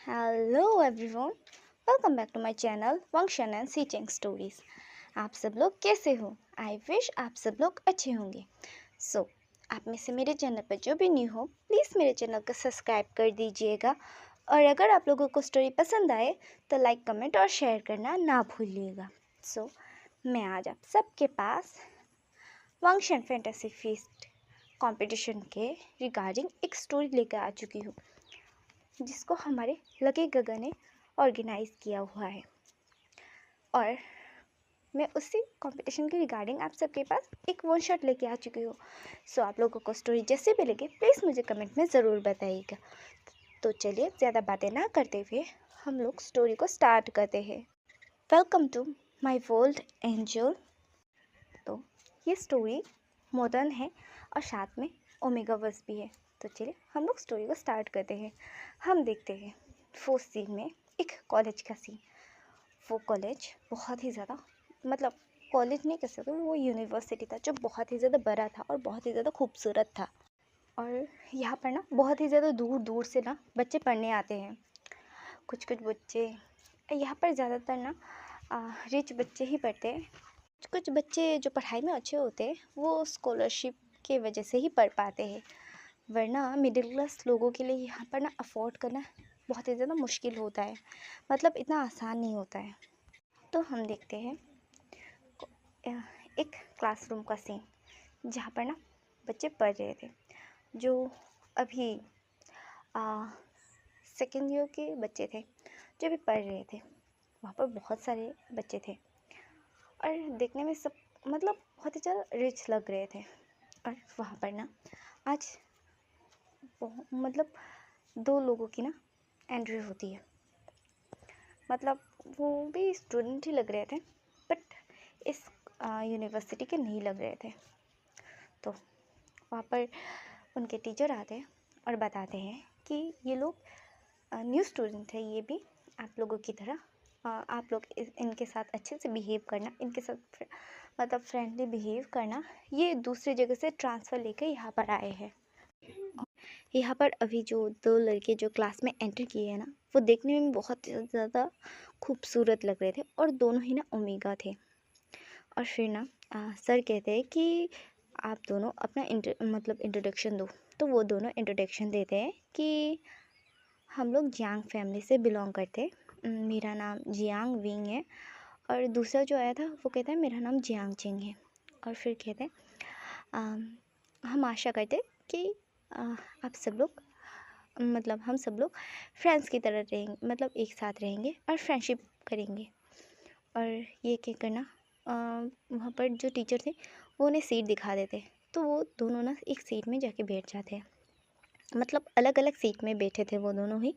Hello everyone, welcome back to my channel वंशन and सीचिंग stories. आप सब लोग कैसे हो? आई विश आप सब लोग अच्छे होंगे। आप में से मेरे चैनल पर जो भी न्यू हो, प्लीज़ मेरे चैनल को सब्सक्राइब कर दीजिएगा। और अगर आप लोगों को स्टोरी पसंद आए तो लाइक, कमेंट और शेयर करना ना भूलिएगा। मैं आज आप सबके पास वंशन फैंटेसी फीस्ट कंपटीशन के रिगार्डिंग एक स्टोरी लेकर आ चुकी हूँ, जिसको हमारे लकी गगन ने ऑर्गेनाइज किया हुआ है। और मैं उसी कंपटीशन के रिगार्डिंग आप सबके पास एक वन शॉट लेके आ चुकी हूँ। आप लोगों को स्टोरी जैसे भी लगे प्लीज़ मुझे कमेंट में ज़रूर बताइएगा। तो चलिए ज़्यादा बातें ना करते हुए हम लोग स्टोरी को स्टार्ट करते हैं। Welcome to my world angel. तो ये स्टोरी मॉडर्न है और साथ में ओमेगा वर्स भी है। तो चलिए हम लोग स्टोरी को स्टार्ट करते हैं। हम देखते हैं फर्स्ट सीन में एक कॉलेज का सीन। वो कॉलेज बहुत ही ज़्यादा कॉलेज नहीं कह सकते, वो यूनिवर्सिटी था जो बहुत ही ज़्यादा बड़ा था और बहुत ही ज़्यादा खूबसूरत था। और यहाँ पर ना बहुत ही ज़्यादा दूर दूर से ना बच्चे पढ़ने आते हैं। कुछ कुछ बच्चे यहाँ पर ज़्यादातर ना रिच बच्चे ही पढ़ते हैं। कुछ बच्चे जो पढ़ाई में अच्छे होते हैं वो स्कॉलरशिप के वजह से ही पढ़ पाते हैं, वरना मिडिल क्लास लोगों के लिए यहाँ पर ना अफोर्ड करना बहुत ही ज़्यादा मुश्किल होता है, इतना आसान नहीं होता है। तो हम देखते हैं एक क्लासरूम का सीन, जहाँ पर ना बच्चे पढ़ रहे थे। जो अभी सेकेंड ईयर के बच्चे थे जो भी पढ़ रहे थे। वहाँ पर बहुत सारे बच्चे थे और देखने में सब बहुत ही ज़्यादा रिच लग रहे थे। और वहाँ पर ना आज दो लोगों की ना एंट्री होती है। वो भी स्टूडेंट ही लग रहे थे, बट इस यूनिवर्सिटी के नहीं लग रहे थे। तो वहाँ पर उनके टीचर आते हैं और बताते हैं कि ये लोग न्यू स्टूडेंट है, ये भी आप लोगों की तरह आप लोग इनके साथ अच्छे से बिहेव करना, इनके साथ फ्रेंडली बिहेव करना। ये दूसरी जगह से ट्रांसफ़र लेकर यहाँ पर आए हैं। यहाँ पर अभी जो दो लड़के जो क्लास में एंटर किए हैं ना, वो देखने में बहुत ज़्यादा खूबसूरत लग रहे थे और दोनों ही ना ओमेगा थे। और फिर ना सर कहते हैं कि आप दोनों अपना इंट्रोडक्शन दो। तो वो दोनों इंट्रोडक्शन देते हैं कि हम लोग जियांग फैमिली से बिलोंग करते हैं। मेरा नाम जियांग विंग है और दूसरा जो आया था वो कहता है मेरा नाम जियांग चिंग है। और फिर कहते हैं हम आशा करते कि आप सब लोग हम सब लोग फ्रेंड्स की तरह रहेंगे, एक साथ रहेंगे और फ्रेंडशिप करेंगे। और ये क्या करना वहाँ पर जो टीचर थे वो उन्हें सीट दिखा देते, तो वो दोनों ना एक सीट में जाके बैठ जाते हैं। अलग अलग सीट में बैठे थे वो दोनों ही।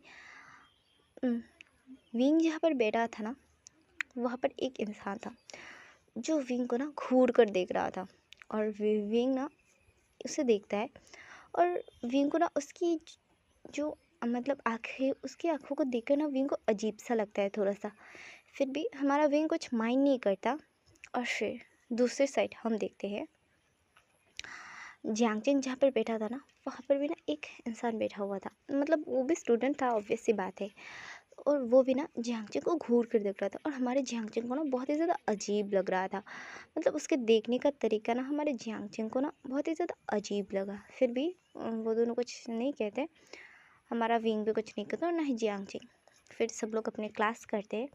विंग जहाँ पर बैठा था ना, वहाँ पर एक इंसान था जो विंग को ना घूर कर देख रहा था। और विंग ना उसे देखता है और विंग को ना उसकी जो आँखें, उसकी आँखों को देखकर ना विंग को अजीब सा लगता है थोड़ा सा। फिर भी हमारा विंग कुछ माइंड नहीं करता। और फिर दूसरे साइड हम देखते हैं जियांगचिंग जहाँ पर बैठा था ना, वहाँ पर भी ना एक इंसान बैठा हुआ था। वो भी स्टूडेंट था, ऑब्वियस सी बात है। और वो भी ना जियांगचिंग को घूर कर देख रहा था और हमारे जियांगचिंग को ना बहुत ही ज़्यादा अजीब लग रहा था। उसके देखने का तरीका ना हमारे जियांगचिंग को ना बहुत ही ज़्यादा अजीब लगा। फिर भी वो दोनों कुछ नहीं कहते, हमारा विंग भी कुछ नहीं कहता और ना ही जियांगचिंग। फिर सब लोग अपने क्लास करते हैं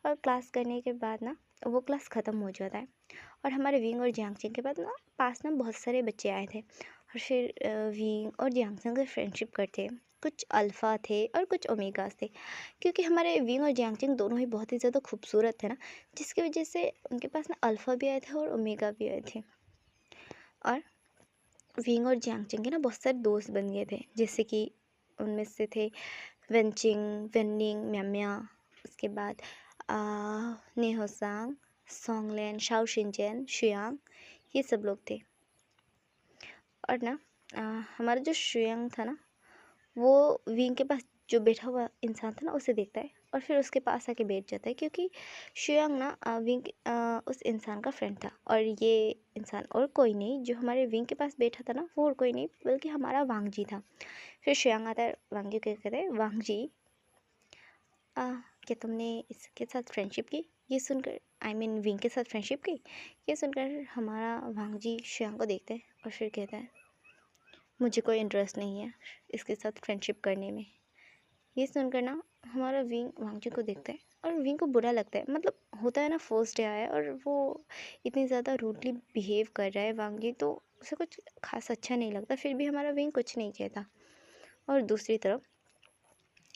और क्लास करने के बाद ना वो क्लास ख़त्म हो जाता है। और हमारे विंग और जियांगचिंग के बाद ना पास ना बहुत सारे बच्चे आए थे और फिर विंग और जियांगचिंग से फ्रेंडशिप करते हैं। कुछ अल्फ़ा थे और कुछ ओमेगास थे, क्योंकि हमारे विंग और जियांगचिंग दोनों ही बहुत ही ज़्यादा खूबसूरत थे ना, जिसकी वजह से उनके पास ना अल्फ़ा भी आए थे और ओमेगा भी आए थे। और विंग और जियांगचिंग के ना बहुत सारे दोस्त बन गए थे, जैसे कि उनमें से थे वेनचिंग, वेननिंग, म्याम्या, उसके बाद नेहोसांग, सोंगलेन, शाओ शिनचैन, शुयांग, ये सब लोग थे। और ना हमारा जो शुयांग था ना, वो विंग के पास जो बैठा हुआ इंसान था ना उसे देखता है और फिर उसके पास आके बैठ जाता है, क्योंकि शुयांग ना विंग उस इंसान का फ्रेंड था। और ये इंसान और कोई नहीं, जो हमारे विंग के पास बैठा था ना, वो और कोई नहीं बल्कि हमारा वांग जी था। फिर शुयांग आता है, वांग जी को कहते हैं वांग जी, क्या तुमने इसके साथ फ्रेंडशिप की? ये सुनकर विंग के साथ फ्रेंडशिप की? ये सुनकर हमारा वांग जी शियांग को देखते हैं और फिर कहता है, मुझे कोई इंटरेस्ट नहीं है इसके साथ फ्रेंडशिप करने में। ये सुनकर ना हमारा विंग वांग जी को देखता है और विंग को बुरा लगता है। मतलब होता है ना, फर्स्ट डे आया और वो इतनी ज़्यादा रूडली बिहेव कर रहा है वांग जी, तो उसे कुछ खास अच्छा नहीं लगता। फिर भी हमारा विंग कुछ नहीं कहता। और दूसरी तरफ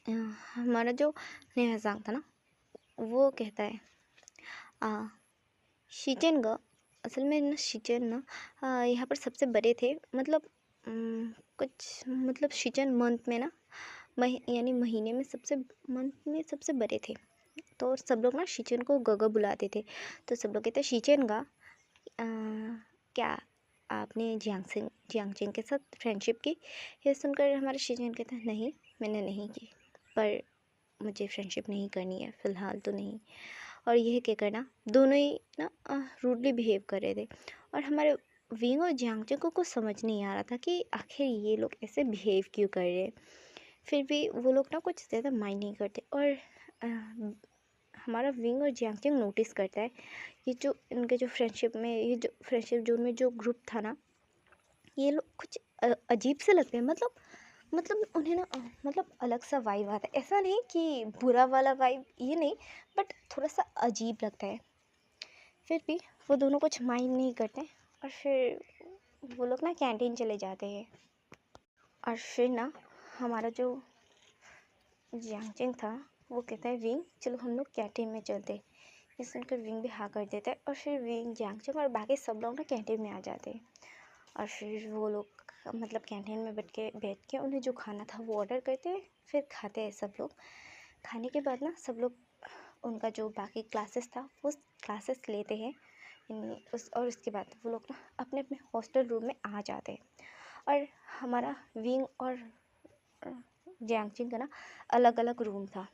अ, हमारा जो नेहा सांग था ना, वो कहता है, आ, शीचेन ग असल में ना शीचेन ना यहाँ पर सबसे बड़े थे। मतलब कुछ मतलब शीचेन मंथ में ना यानी महीने में मंथ में सबसे बड़े थे। तो सब लोग ना शीचेन को गगा बुलाते थे। तो सब लोग कहते शीचेन गा, क्या आपने जियांगचिंग के साथ फ्रेंडशिप की? ये सुनकर हमारे शीचेन कहते हैं, नहीं मैंने नहीं की, पर मुझे फ्रेंडशिप नहीं करनी है फ़िलहाल तो नहीं। और यह कहकर ना दोनों ही ना रूडली बिहेव कर रहे थे। और हमारे विंग और जियांगचंग को कुछ समझ नहीं आ रहा था कि आखिर ये लोग ऐसे बिहेव क्यों कर रहे हैं। फिर भी वो लोग ना कुछ ज़्यादा माइंड नहीं करते। और हमारा विंग और जियांगचंग नोटिस करता है ये जो इनके जो फ्रेंडशिप में, ये जो फ्रेंडशिप जोन में जो ग्रुप था ना, ये लोग कुछ अजीब से लगते हैं। मतलब उन्हें ना मतलब अलग सा वाइब आता है। ऐसा नहीं कि बुरा वाला वाइब, ये नहीं, बट थोड़ा सा अजीब लगता है। फिर भी वो दोनों कुछ माइंड नहीं करते और फिर वो लोग ना कैंटीन चले जाते हैं। और फिर ना हमारा जो जियांगचिंग था वो कहता है, विंग चलो हम लोग कैंटीन में चलते। ये सुनकर विंग भी हाँ कर देता है और फिर विंग, जियांगचिंग और बाकी सब लोग ना कैंटीन में आ जाते हैं। और फिर वो लोग मतलब कैंटीन में बैठ के उन्हें जो खाना था वो ऑर्डर करते हैं। फिर खाते हैं सब लोग। खाने के बाद ना सब लोग उनका जो बाकी क्लासेस था वो क्लासेस लेते हैं। और उसके बाद वो लोग ना अपने अपने हॉस्टल रूम में आ जाते हैं। और हमारा विंग और जियांगचिंग का ना अलग अलग रूम था।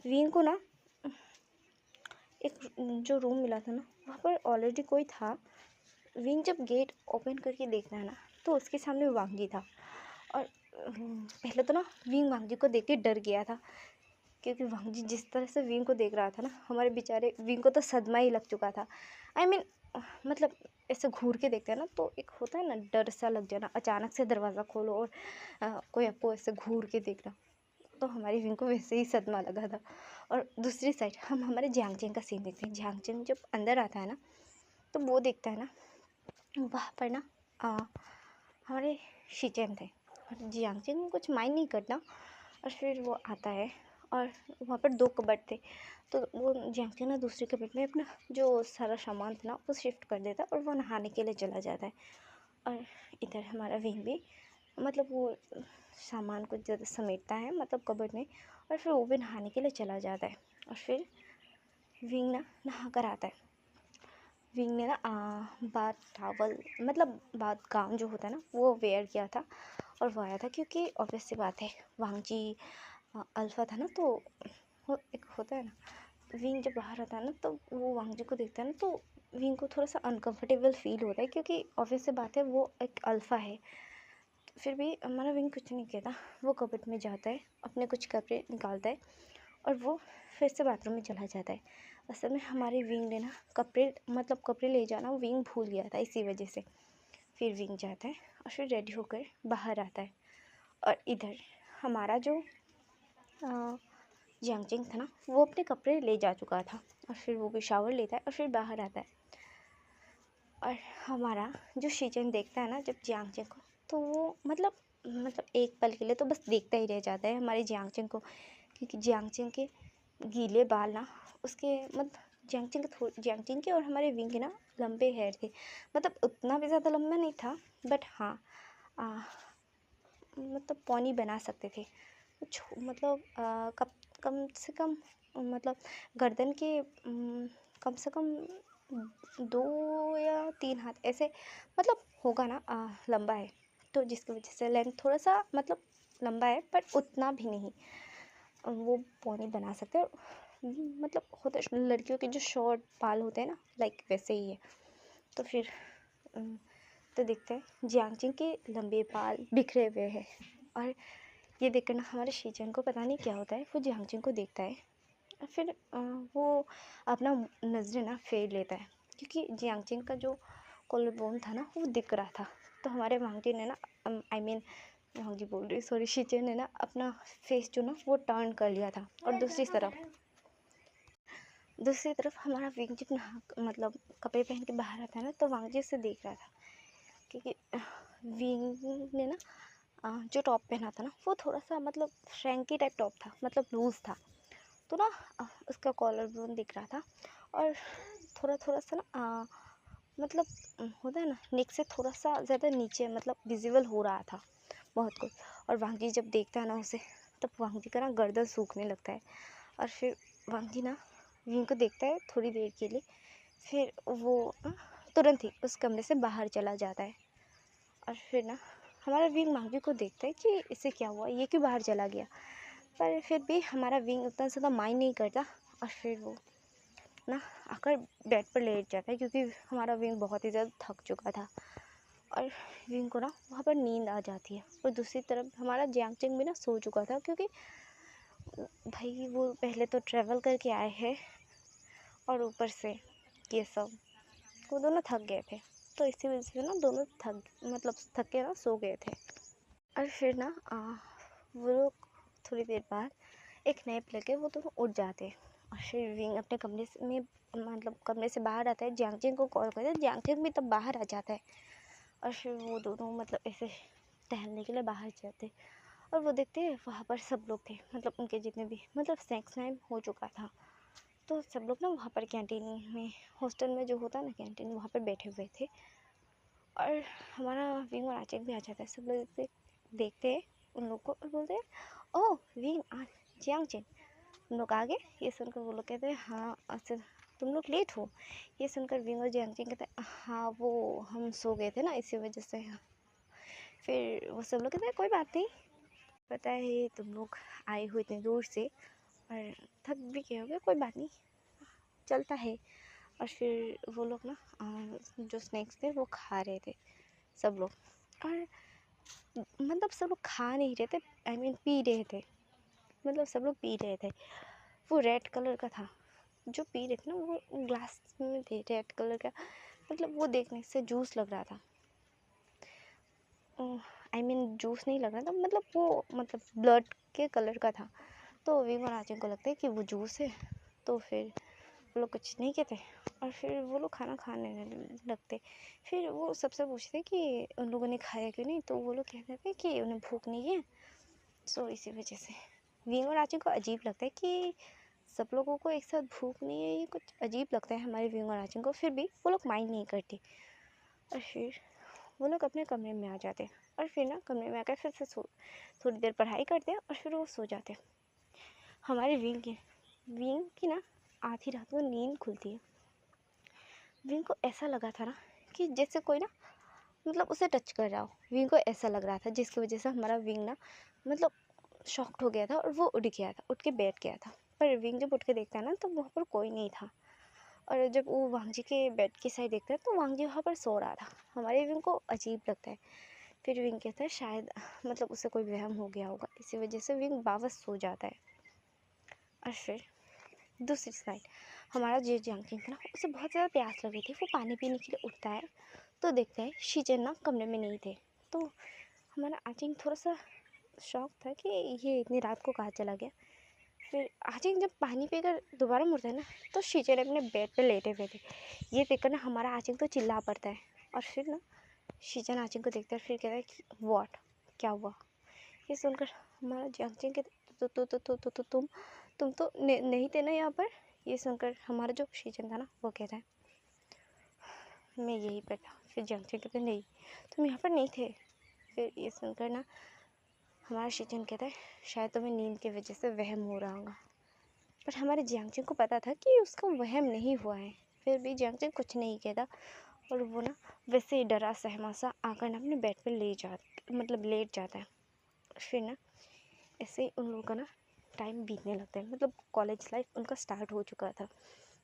विंग को ना एक जो रूम मिला था ना, वहाँ पर ऑलरेडी कोई था। विंग जब गेट ओपन करके देखता है ना, तो उसके सामने वांगी था। और पहले तो ना विंग वांगी को देख के डर गया था, क्योंकि वांगी जिस तरह से विंग को देख रहा था ना, हमारे बेचारे विंग को तो सदमा ही लग चुका था। मतलब ऐसे घूर के देखते हैं ना, तो एक होता है ना डर सा लग जाना, अचानक से दरवाज़ा खोलो और कोई आपको ऐसे घूर के देखना। तो हमारी विंग को वैसे ही सदमा लगा था। और दूसरी साइड हम हमारे जियांगचेंग का सीन देखते हैं। जियांगचेंग जब अंदर आता है ना, तो वो देखता है ना, वहाँ पर ना हमारे शीचेन थे और जियांगचेंग कुछ माइंड नहीं करता। और फिर वो आता है और वहाँ पर 2 कबर्ड थे। तो वो जियांगचेंग ना दूसरे कबर्ड में अपना जो सारा सामान था ना वो शिफ्ट कर देता है और वो नहाने के लिए चला जाता है। और इधर हमारा विंग भी मतलब वो सामान को ज़्यादा समेटता है मतलब कबर्ड में, और फिर वो भी नहाने के लिए चला जाता है। और फिर विंग ना नहा कर आता है। विंग ने ना बाथ टावल मतलब बाथ गाउन जो होता है ना वो वेयर किया था और वो आया था, क्योंकि ऑब्वियस सी बात है वांग जी अल्फ़ा था ना, तो वो एक होता है ना, विंग जब बाहर आता है ना तो वो वांग जी को देखता है ना, तो विंग को थोड़ा सा अनकंफर्टेबल फील होता है, क्योंकि ऑब्वियस सी बात है वो एक अल्फ़ा है। फिर भी हमारा विंग कुछ नहीं कहता। वो कबर्ड में जाता है, अपने कुछ कपड़े निकालता है और वो फिर से बाथरूम में चला जाता है। असल में हमारे विंग ने ना कपड़े ले जाना वो विंग भूल गया था, इसी वजह से। फिर विंग जाता है और फिर रेडी होकर बाहर आता है। और इधर हमारा जो जियांगचिंग था ना, वो अपने कपड़े ले जा चुका था और फिर वो भी शावर लेता है और फिर बाहर आता है। और हमारा जो शीचेन देखता है ना जब जियांगचिंग को, तो वो मतलब एक पल के लिए तो बस देखता ही रह जाता है हमारे जियांगचिंग को, क्योंकि जियांगचिंग के गीले बाल ना उसके मतलब जियांगचिंग के और हमारे विंग के ना लंबे हेयर थे। मतलब उतना भी ज़्यादा लंबा नहीं था, बट हाँ मतलब पॉनी बना सकते थे। मतलब कम से कम मतलब गर्दन के कम से कम 2 या 3 हाथ ऐसे मतलब होगा ना, लंबा है। तो जिसकी वजह से लेंथ थोड़ा सा मतलब लंबा है, बट उतना भी नहीं। वो पॉनी बना सकते हैं। मतलब होता है लड़कियों के जो शॉर्ट बाल होते हैं ना, लाइक वैसे ही है। तो फिर तो देखते हैं जियांगचिंग के लंबे बाल बिखरे हुए हैं और ये देखकर ना हमारे शीचेन को पता नहीं क्या होता है, वो जियांगचेन को देखता है और फिर वो अपना नज़रें ना फेर लेता है, क्योंकि जियांगचेन का जो कॉलर बोन था ना वो दिख रहा था। तो हमारे वांगजी ने ना आई मीन वांगजी बोल रही सॉरी, शीचेन ने ना अपना फेस जो ना वो टर्न कर लिया था और दूसरी तरफ हमारा विंग जब नहा मतलब कपड़े पहन के बाहर आता है ना, तो वांगजी उसे देख रहा था, क्योंकि विंग ने ना जो टॉप पहना था ना वो थोड़ा सा मतलब फ्रैंकी टाइप टॉप था, मतलब लूज़ था। तो ना उसका कॉलर बोन दिख रहा था और थोड़ा थोड़ा सा ना मतलब होता है ना नेक से थोड़ा सा ज़्यादा नीचे मतलब विजिबल हो रहा था बहुत कुछ। और वांगी जब देखता है ना उसे, तब वांगी का ना गर्दन सूखने लगता है और फिर वांगी ना विंग को देखता है थोड़ी देर के लिए, फिर वो तुरंत ही उस कमरे से बाहर चला जाता है। और फिर ना हमारा विंग वांगी को देखता है कि इसे क्या हुआ, ये क्यों बाहर चला गया, पर फिर भी हमारा विंग उतना ज़्यादा माइंड नहीं करता और फिर वो ना आकर बेड पर लेट जाता है, क्योंकि हमारा विंग बहुत ही ज़्यादा थक चुका था और विंग को ना वहाँ पर नींद आ जाती है। और दूसरी तरफ हमारा जियांगचेन भी ना सो चुका था, क्योंकि भाई वो पहले तो ट्रैवल करके आए हैं और ऊपर से ये सब, वो दोनों थक गए थे, तो इसी वजह से ना दोनों थक के ना सो गए थे। और फिर ना वो लोग थोड़ी देर बाद एक नैप लेके वो दोनों उठ जाते हैं और फिर विंग अपने कमरे में मतलब कमरे से बाहर आता है, जियांगचेन को कॉल करता है, जियांगचेन भी तब बाहर आ जाता है और फिर वो दोनों मतलब ऐसे टहलने के लिए बाहर जाते और वो देखते हैं वहाँ पर सब लोग थे, मतलब उनके जितने भी मतलब स्नैक्स टाइम हो चुका था, तो सब लोग ना वहाँ पर कैंटीन में, हॉस्टल में जो होता है ना कैंटीन, वहाँ पर बैठे हुए थे। और हमारा विंग और आचक भी आ जाता है, सब लोग देखते हैं उन लोग को और बोलते हैं ओह विंग आ जियांगचेन, तुम लोग आ गए। ये सुनकर वो लोग कहते हैं हाँ अच्छा तुम लोग लेट हो। ये सुनकर विंग और जियांगचेन कहते हैं हाँ वो हम सो गए थे ना इसी वजह से। फिर वो सब लोग कहते हैं कोई बात नहीं, पता है तुम लोग आए हो इतनी दूर से और थक भी गए होगे, कोई बात नहीं चलता है। और फिर वो लोग ना जो स्नैक्स थे वो खा रहे थे सब लोग, और मतलब सब लोग खा नहीं रहे थे, आई मीन पी रहे थे, मतलब सब लोग पी रहे थे। वो रेड कलर का था, जो पी रहे थे ना वो ग्लास में थे रेड कलर का, मतलब वो देखने से जूस लग रहा था, आई मीन जूस नहीं लग रहा था, मतलब वो मतलब ब्लड के कलर का था। तो विंग और आचन को लगता है कि वो जूस है, तो फिर वो लोग कुछ नहीं कहते और फिर वो लोग खाना खाने लगते। फिर वो सबसे पूछते कि उन लोगों ने खाया क्यों नहीं, तो वो लोग कहते थे कि उन्हें भूख नहीं है। सो इसी वजह से विंग और आचन को अजीब लगता है कि सब लोगों को एक साथ भूख नहीं है, ये कुछ अजीब लगता है हमारे विंग और आचन को, फिर भी वो लोग माइंड नहीं करते। और फिर वो लोग अपने कमरे में आ जाते हैं और फिर ना कमरे में आकर फिर से थोड़ी देर पढ़ाई करते हैं और फिर वो सो जाते हैं। हमारे विंग की ना आधी रात को नींद खुलती है। विंग को ऐसा लगा था ना कि जैसे कोई ना मतलब उसे टच कर रहा हो, विंग को ऐसा लग रहा था, जिसकी वजह से हमारा विंग ना मतलब शॉक्ड हो गया था और वो उठ गया था, उठ के बैठ गया था। पर विंग जब उठ के देखता है ना तो वहाँ पर कोई नहीं था, और जब वो वांगजी के बेड की साइड देखता है तो वांगजी वहाँ पर सो रहा था। हमारे विंग को अजीब लगता है। फिर विंग कहता है शायद मतलब उसे कोई वहम हो गया होगा, इसी वजह से विंग वापस सो जाता है। और फिर दूसरी साइड हमारा जे जियांगचेन था ना, उसे बहुत ज़्यादा प्यास लगी थी, वो पानी पीने के लिए उठता है तो देखता है शीचेन ना कमरे में नहीं थे। तो हमारा आचिंग थोड़ा सा शौक था कि ये इतनी रात को कहाँ चला गया। फिर आचिंग जब पानी पीकर दोबारा मुड़ता है ना, तो शीचेन अपने बेड पर लेटे हुए थे। ये देखकर ना हमारा आचिंग तो चिल्ला पड़ता है और फिर ना शीचेन आचिंग को देखता है, फिर कहता है कि वॉट क्या हुआ। ये सुनकर हमारा जियांगचेन कहता तुम तो नहीं थे ना यहाँ पर। ये सुनकर हमारा जो शीचेन था ना वो कहता है मैं यहीं पर था। फिर जियांगचेन कहते नहीं तुम यहाँ पर नहीं थे। फिर ये सुनकर ना हमारा शीचेन कहता है शायद तुम्हें नींद की वजह से वहम हो रहा होगा। पर हमारे जियांगचेन को पता था कि उसका वहम नहीं हुआ है, फिर भी जियांगचेन कुछ नहीं कहता और वो ना वैसे ही डरा सहमा सा आकर ना अपने बेड पर लेट जाता है। फिर ना ऐसे ही उन लोगों का ना टाइम बीतने लगता है, मतलब कॉलेज लाइफ उनका स्टार्ट हो चुका था,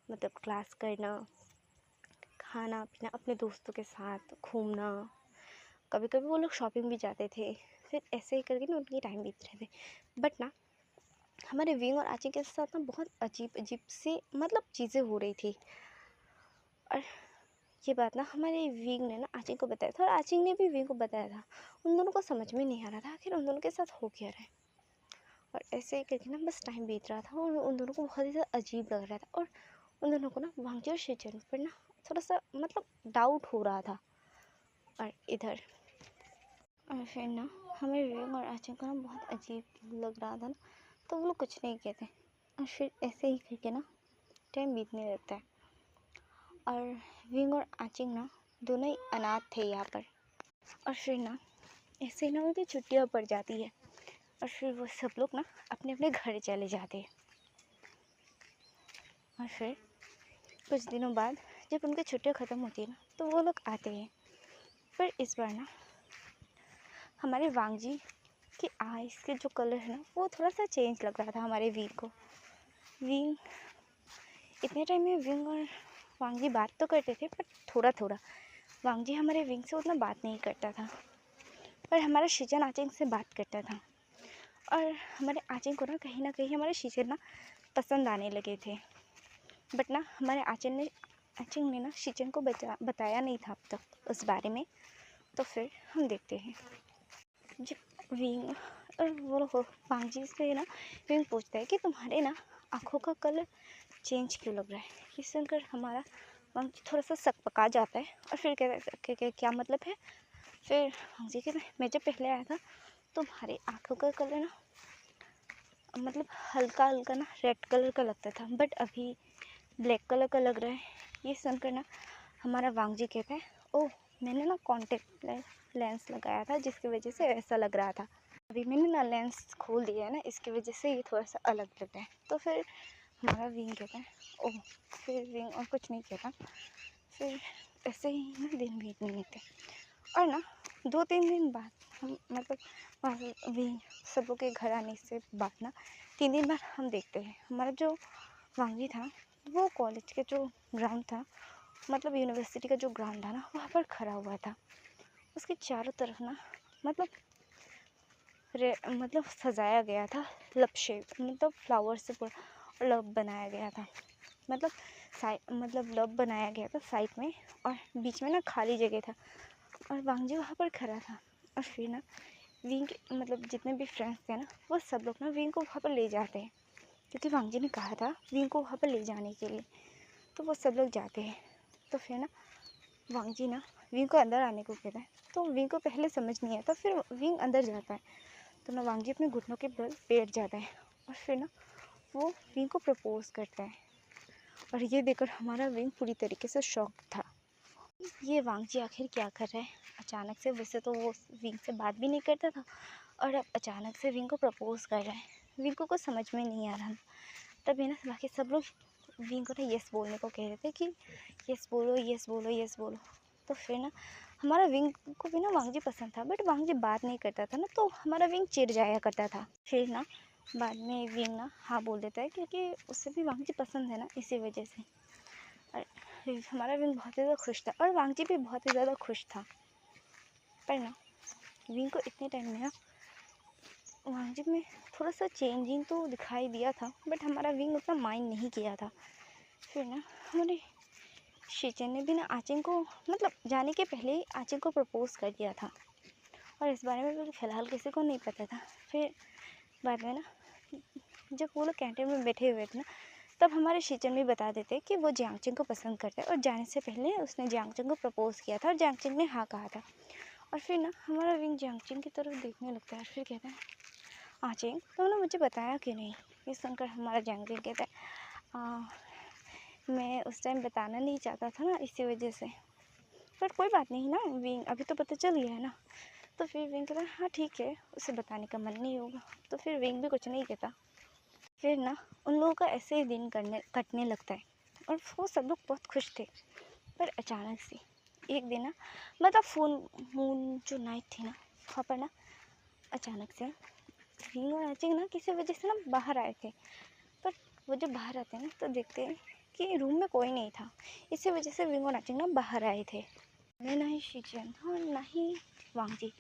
मतलब क्लास करना, खाना पीना, अपने दोस्तों के साथ घूमना, कभी कभी वो लोग शॉपिंग भी जाते थे। फिर ऐसे ही करके ना उनकी टाइम बीत रहे थे। बट ना हमारे विंग और आची के साथ ना बहुत अजीब अजीब सी मतलब चीज़ें हो रही थी। और ये बात ना हमारे विंग ने ना आची को बताया था और आची ने भी विंग को बताया था। उन दोनों को समझ में नहीं आ रहा था आखिर उन दोनों के साथ हो क्या रहा है। और ऐसे ही करके ना बस टाइम बीत रहा था और उन दोनों को बहुत ही ज़्यादा अजीब लग रहा था। और उन दोनों को ना वांगजी और शिचन पर ना थोड़ा सा मतलब डाउट हो रहा था। और इधर और फिर ना हमें विंग और आची को ना बहुत अजीब लग रहा था ना, तो वो लोग कुछ नहीं कहते। और फिर ऐसे ही करके ना टाइम बीतने लगता है। और विंग और आचिंग ना दोनों ही अनाथ थे यहाँ पर। और फिर ना ऐसे ही ना उनकी छुट्टियाँ पड़ जाती है और फिर वो सब लोग ना अपने अपने घर चले जाते हैं। और फिर कुछ दिनों बाद जब उनकी छुट्टियाँ ख़त्म होती है ना तो वो लोग आते हैं। पर इस बार ना हमारे वांगजी की आइज़ के जो कलर है ना वो थोड़ा सा चेंज लग रहा था हमारे विंग को। विंग इतने टाइम में विंग और वांगजी बात तो करते थे पर थोड़ा थोड़ा। वांगजी हमारे विंग से उतना बात नहीं करता था पर हमारा शिचन आचिंग से बात करता था। और हमारे आचिंग को ना कहीं हमारे शिचन ना पसंद आने लगे थे। बट ना हमारे आचिंग ने ना शिचन को बताया नहीं था अब तक उस बारे में। तो फिर हम देखते हैं जब विंग और वो वांगजी से ना विंग पूछता है कि तुम्हारे ना आँखों का कलर चेंज क्यों लग रहा है। ये सुनकर हमारा वांगजी थोड़ा सा सकपका जाता है और फिर कहता है क्या मतलब है। फिर वांगजी कहता है मैं जब पहले आया था तुम्हारे आँखों का कलर ना मतलब हल्का हल्का ना रेड कलर का लगता था बट अभी ब्लैक कलर का लग रहा है। ये सुनकर ना हमारा वांगजी कहता है ओह मैंने ना कॉन्टेक्ट लेंस लगाया था जिसकी वजह से ऐसा लग रहा था। अभी मैंने ना लेंस खोल दिया है ना इसकी वजह से ये थोड़ा सा अलग लग रहा है। तो फिर हमारा विंग कहता है ओह। फिर विंग और कुछ नहीं कहता। फिर ऐसे ही ना दिन बीतने लगते और ना 2-3 दिन बाद हम मतलब वहाँ विंग सबों के घर आने से बाद ना 3 दिन बाद हम देखते हैं हमारा जो वांगजी था वो कॉलेज के जो ग्राउंड था मतलब यूनिवर्सिटी का जो ग्राउंड था ना वहाँ पर खड़ा हुआ था। उसके चारों तरफ ना मतलब सजाया गया था लब शेप मतलब फ्लावर से पूरा लब बनाया गया था। मतलब मतलब लब बनाया गया था साइड में और बीच में ना खाली जगह था और वांगजी वहाँ पर खड़ा था। और फिर ना विंग मतलब जितने भी फ्रेंड्स थे ना वो सब लोग ना विंग को वहाँ पर ले जाते हैं क्योंकि वांगजी ने कहा था विंग को वहाँ पर ले जाने के लिए। तो वो सब लोग जाते हैं। तो फिर ना वांगजी ना विंग को अंदर आने को कहता है। तो विंग को पहले समझ नहीं आता फिर विंग अंदर जाता है। तो ना वांगजी अपने घुटनों के बल बैठ जाता है और फिर ना वो विंग को प्रपोज करता है। और ये देखकर हमारा विंग पूरी तरीके से शॉक था। ये वांगजी आखिर क्या कर रहा है अचानक से। वैसे तो वो विंग से बात भी नहीं करता था और अब अचानक से विंग को प्रपोज कर रहा है। विंग को कुछ समझ में नहीं आ रहा। तभी ना बाकी सब लोग विंग को ना यस बोलने को कह रहे थे कि यस बोलो यस बोलो यस बोलो। तो फिर ना हमारा विंग को भी ना वांगजी पसंद था बट वांगजी बात नहीं करता था ना तो हमारा विंग चिढ़ जाया करता था। फिर ना बाद में विंग ना हाँ बोल देता है क्योंकि उससे भी वांगजी पसंद है ना इसी वजह से। और हमारा विंग बहुत ही ज़्यादा खुश था और वांगजी भी बहुत ही ज़्यादा खुश था। पर ना विंग को इतने टाइम में ना वांगजी में थोड़ा सा चेंजिंग तो दिखाई दिया था बट हमारा विंग उतना माइंड नहीं किया था। फिर ना हमारे शिचन ने भी ना आचिंग को मतलब जाने के पहले ही आचिंग को प्रपोज कर दिया था और इस बारे में फ़िलहाल किसी को नहीं पता था। फिर बाद में ना जब वो लोग कैंटीन में बैठे हुए थे ना तब हमारे शिचन भी बता देते कि वो जियांगचिंग को पसंद करता है और जाने से पहले उसने जियांगचिंग को प्रपोज किया था और जियांगचिंग ने हाँ कहा था। और फिर ना हमारा विंग जियांगचिंग की तरफ देखने लगता है और फिर कहता है आचिंग तुमने मुझे बताया क्यों नहीं। ये सुनकर हमारा जियांगचिंग कहता है मैं उस टाइम बताना नहीं चाहता था ना इसी वजह से। पर कोई बात नहीं ना विंग अभी तो पता चल गया है ना। तो फिर विंग कहता है हाँ ठीक है उसे बताने का मन नहीं होगा। तो फिर विंग भी कुछ नहीं कहता। फिर ना उन लोगों का ऐसे ही दिन कटने लगता है और वो सब लोग बहुत खुश थे। पर अचानक से एक दिन ना मतलब फुल मून जो नाइट थी ना वहाँ पर ना अचानक से विंग और आचिंग ना किसी वजह से ना बाहर आए थे। पर वो जब बाहर आते हैं ना तो देखते हैं कि रूम में कोई नहीं था। इसी वजह से विंग और आचिंग ना बाहर आए थे। ना ही शिचन था और ना ही वांगजी।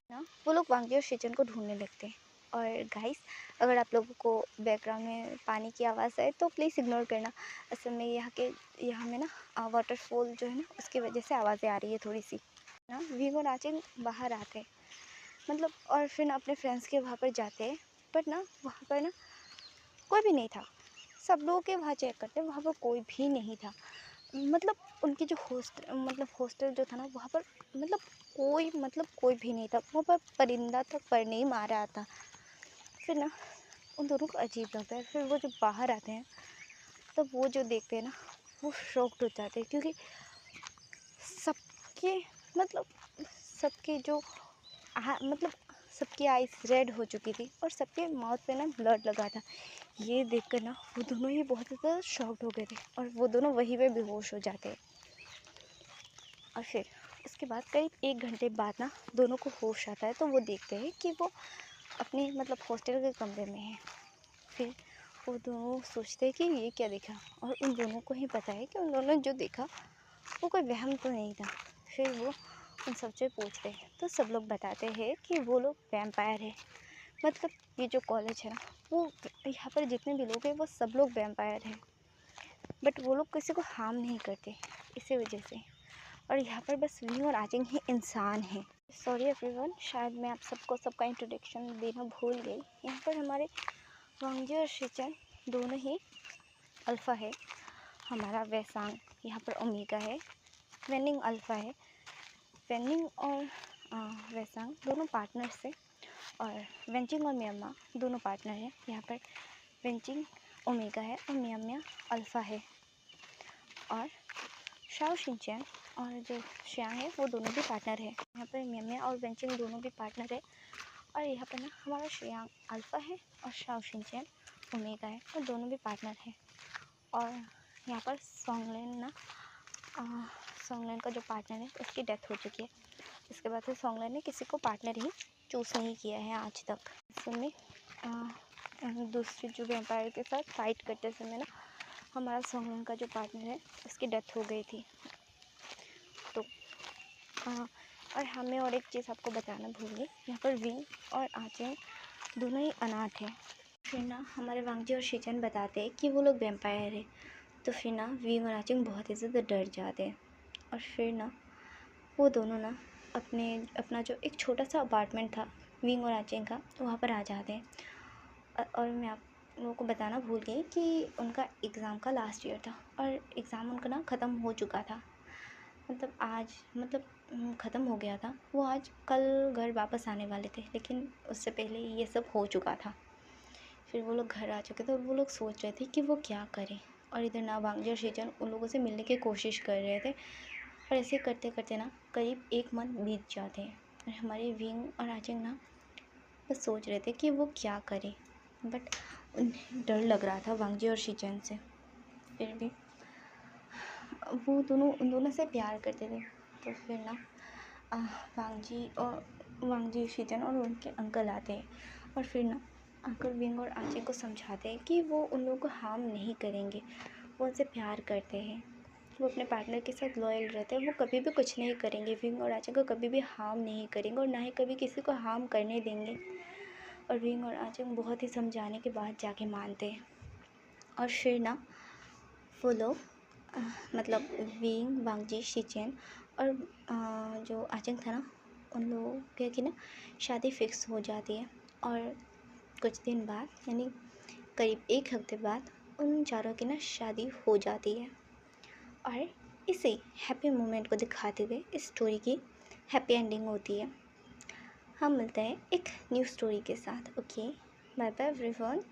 ना वो लोग वांगी और शीचन को ढूंढने लगते हैं। और गाइस, अगर आप लोगों को बैकग्राउंड में पानी की आवाज़ आए तो प्लीज़ इग्नोर करना। असल में यहाँ में ना वाटरफॉल जो है ना उसकी वजह से आवाज़ें आ रही है थोड़ी सी ना। वीग और आचिन बाहर आते हैं, मतलब, और फिर ना अपने फ्रेंड्स के वहाँ पर जाते हैं। बट ना वहाँ पर ना कोई भी नहीं था। सब लोग के वहाँ चेक करते, वहाँ पर कोई भी नहीं था। मतलब उनकी जो हॉस्टल जो था ना वहाँ पर कोई भी नहीं था। वहाँ पर परिंदा तक पर नहीं मार रहा था। फिर ना उन दोनों को अजीब लगता है। फिर वो जब बाहर आते हैं तो वो जो देखते हैं ना वो शॉक्ड हो जाते हैं, क्योंकि सबके मतलब सबके जो मतलब सबकी आइज़ रेड हो चुकी थी और सबके माउथ पे ना ब्लड लगा था। ये देखकर ना वो दोनों ही बहुत ज़्यादा शॉक्ड हो गए थे और वो दोनों वहीं पे बेहोश हो जाते हैं। और फिर उसके बाद करीब 1 घंटे बाद ना दोनों को होश आता है, तो वो देखते हैं कि वो अपने मतलब हॉस्टल के कमरे में है। फिर वो दोनों सोचते हैं कि ये क्या देखा, और उन दोनों को ही पता है कि उन दोनों ने जो देखा वो कोई वहम तो नहीं था। फिर वो उन सबसे पूछते हैं तो सब लोग बताते हैं कि वो लोग वैम्पायर है। मतलब ये जो कॉलेज है ना, वो यहाँ पर जितने भी लोग हैं वो सब लोग वैम्पायर हैं, बट वो लोग किसी को हार्म नहीं करते इसी वजह से। और यहाँ पर बस वी और आजिंग ही इंसान हैं। सॉरी एवरीवन, शायद मैं आप सबको सबका इंट्रोडक्शन देना भूल गई। यहाँ पर हमारे वांगजी और शिचन दोनों ही अल्फ़ा है। हमारा वैसांग यहाँ पर ओमेगा है। वेनिंग अल्फ़ा है। वेनिंग और वैसांग दोनों पार्टनर्स है। और वेंचिंग और म्यामा दोनों पार्टनर हैं। यहाँ पर वेंचिंग ओमेगा है और म्यामा अल्फ़ा है। और शाओ शिनचैन और जो श्यांग है वो दोनों भी पार्टनर है। यहाँ पर म्यामा और वेंचिंग दोनों भी पार्टनर है। और यहाँ पर ना हमारा श्यांग अल्फ़ा है और शाओ शिनचैन ओमेगा है और दोनों भी पार्टनर है। और यहाँ पर सोंगलेन का जो पार्टनर है उसकी डेथ हो चुकी है। इसके बाद से सोंगलेन ने किसी को पार्टनर ही चूज़ नहीं किया है आज तक। इसमें दूसरे जो वैम्पायर के साथ फाइट करते समय ना हमारा सोंगलेन का जो पार्टनर है उसकी डेथ हो गई थी। तो और हमें और एक चीज़ आपको बताना भूल गई, यहाँ पर विंग और आचेंग दोनों ही अनाथ हैं। फिर ना हमारे वांगजी और शिचन बताते हैं कि वो लोग वैम्पायर है। तो फिर ना विंग और आचेंग बहुत ही ज़्यादा डर जाते हैं। और फिर ना वो दोनों ना अपना जो एक छोटा सा अपार्टमेंट था विंग और आचेंग का, वहाँ पर आ जाते हैं। और मैं आप लोगों को बताना भूल गई कि उनका एग्ज़ाम का लास्ट ईयर था और एग्ज़ाम उनका ना ख़त्म हो चुका था। ख़त्म हो गया था। वो आज कल घर वापस आने वाले थे, लेकिन उससे पहले ये सब हो चुका था। फिर वो लोग घर आ चुके थे और वो लोग सोच रहे थे कि वो क्या करें। और इधर ना वांगजी और शिचन उन लोगों से मिलने की कोशिश कर रहे थे। और ऐसे करते करते ना करीब 1 मंथ बीत जाते हैं। और हमारे विंग और आचिंग ना बस सोच रहे थे कि वो क्या करें, बट उन्हें डर लग रहा था वांगजी और शिचन से। फिर भी वो उन दोनों से प्यार करते थे। तो फिर ना वांगजी शिचन और उनके अंकल आते हैं और फिर ना अंकल विंग और आचे को समझाते हैं कि वो उन लोगों को हार्म नहीं करेंगे, वो उनसे प्यार करते हैं, वो अपने पार्टनर के साथ लॉयल रहते हैं, वो कभी भी कुछ नहीं करेंगे, विंग और आचे को कभी भी हार्म नहीं करेंगे और ना ही कभी किसी को हार्म करने देंगे। और विंग और आचे बहुत ही समझाने के बाद जाके मानते हैं। और फिर ना वो लोग मतलब विंग वांगजी शिचेन और जो आचंग था ना उन लोगों की ना शादी फिक्स हो जाती है। और कुछ दिन बाद यानी करीब 1 हफ्ते बाद उन चारों की ना शादी हो जाती है। और इसी हैप्पी मोमेंट को दिखाते हुए इस स्टोरी की हैप्पी एंडिंग होती है। हम मिलते हैं एक न्यू स्टोरी के साथ। Okay, bye bye everyone.